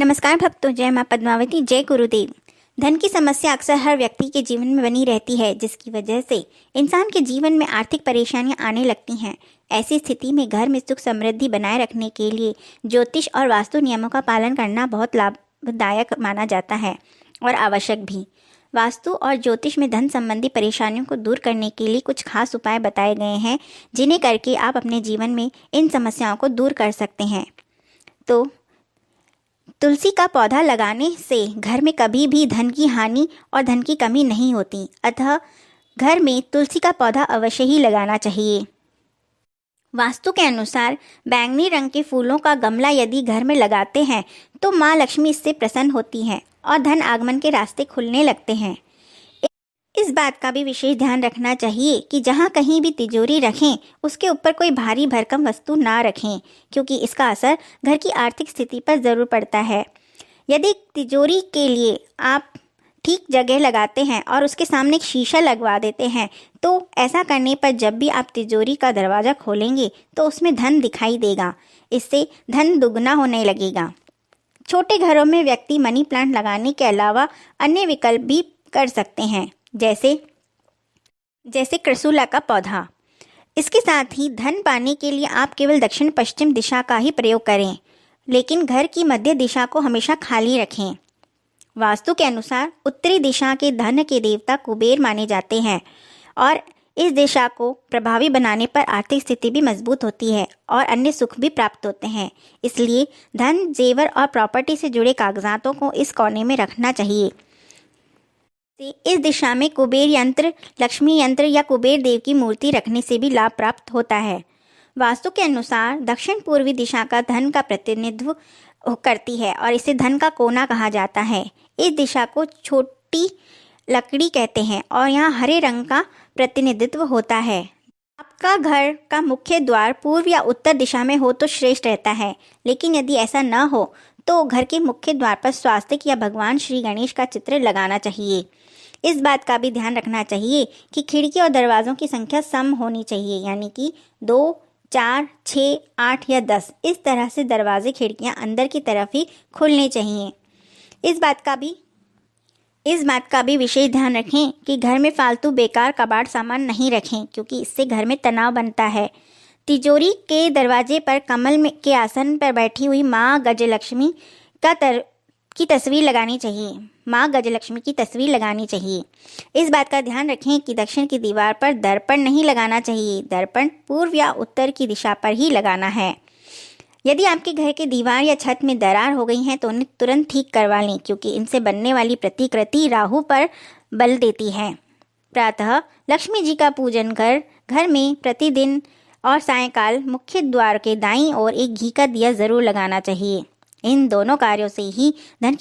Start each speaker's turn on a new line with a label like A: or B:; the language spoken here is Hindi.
A: नमस्कार भक्तों, जय मां पद्मावती, जय गुरुदेव। धन की समस्या अक्सर हर व्यक्ति के जीवन में बनी रहती है, जिसकी वजह से इंसान के जीवन में आर्थिक परेशानियां आने लगती हैं। ऐसी स्थिति में घर में सुख समृद्धि बनाए रखने के लिए ज्योतिष और वास्तु नियमों का पालन करना बहुत लाभदायक माना जाता है और आवश्यक भी। वास्तु और ज्योतिष में धन संबंधी परेशानियों को दूर करने के लिए कुछ खास उपाय बताए गए हैं, जिन्हें करके आप अपने जीवन में इन समस्याओं को दूर कर सकते हैं। तो तुलसी का पौधा लगाने से घर में कभी भी धन की हानि और धन की कमी नहीं होती, अतः घर में तुलसी का पौधा अवश्य ही लगाना चाहिए। वास्तु के अनुसार बैंगनी रंग के फूलों का गमला यदि घर में लगाते हैं तो माँ लक्ष्मी इससे प्रसन्न होती हैं और धन आगमन के रास्ते खुलने लगते हैं। इस बात का भी विशेष ध्यान रखना चाहिए कि जहाँ कहीं भी तिजोरी रखें उसके ऊपर कोई भारी भरकम वस्तु ना रखें, क्योंकि इसका असर घर की आर्थिक स्थिति पर ज़रूर पड़ता है। यदि तिजोरी के लिए आप ठीक जगह लगाते हैं और उसके सामने एक शीशा लगवा देते हैं तो ऐसा करने पर जब भी आप तिजोरी का दरवाज़ा खोलेंगे तो उसमें धन दिखाई देगा। इससे धन दुगना होने लगेगा। छोटे घरों में व्यक्ति मनी प्लांट लगाने के अलावा अन्य विकल्प भी कर सकते हैं, जैसे क्रसूला का पौधा। इसके साथ ही धन पाने के लिए आप केवल दक्षिण पश्चिम दिशा का ही प्रयोग करें, लेकिन घर की मध्य दिशा को हमेशा खाली रखें। वास्तु के अनुसार उत्तरी दिशा के धन के देवता कुबेर माने जाते हैं और इस दिशा को प्रभावी बनाने पर आर्थिक स्थिति भी मजबूत होती है और अन्य सुख भी प्राप्त होते हैं। इसलिए धन, जेवर और प्रॉपर्टी से जुड़े कागजातों को इस कोने में रखना चाहिए। इस दिशा में कुबेर यंत्र, लक्ष्मी यंत्र या कुबेर देव की मूर्ति रखने से भी लाभ प्राप्त होता है। वास्तु के अनुसार दक्षिण पूर्वी दिशा का धन का प्रतिनिधित्व करती है और इसे धन का कोना कहा जाता है। इस दिशा को छोटी लकड़ी कहते हैं और यहाँ हरे रंग का प्रतिनिधित्व होता है। आपका घर का मुख्य द्वार पूर्व या उत्तर दिशा में हो तो श्रेष्ठ रहता है, लेकिन यदि ऐसा न हो तो घर के मुख्य द्वार पर स्वास्तिक या भगवान श्री गणेश का चित्र लगाना चाहिए। इस बात का भी ध्यान रखना चाहिए कि खिड़की और दरवाज़ों की संख्या सम होनी चाहिए, यानी कि 2, 4, 6, 8 या 10। इस तरह से दरवाजे खिड़कियां अंदर की तरफ ही खुलने चाहिए। इस बात का भी विशेष ध्यान रखें कि घर में फालतू बेकार कबाड़ सामान नहीं रखें, क्योंकि इससे घर में तनाव बनता है। तिजोरी के दरवाजे पर कमल के आसन पर बैठी हुई माँ गजलक्ष्मी की तस्वीर लगानी चाहिए। माँ गजलक्ष्मी की तस्वीर लगानी चाहिए। इस बात का ध्यान रखें कि दक्षिण की दीवार पर दर्पण नहीं लगाना चाहिए। दर्पण पूर्व या उत्तर की दिशा पर ही लगाना है। यदि आपके घर के दीवार या छत में दरार हो गई है तो उन्हें तुरंत ठीक करवा लें, क्योंकि इनसे बनने वाली प्रतिकृति राहु पर बल देती है। प्रातः लक्ष्मी जी का पूजन कर घर में प्रतिदिन और सायंकाल मुख्य द्वार के दाईं ओर एक घी का दिया जरूर लगाना चाहिए। इन दोनों कार्यों से ही धन की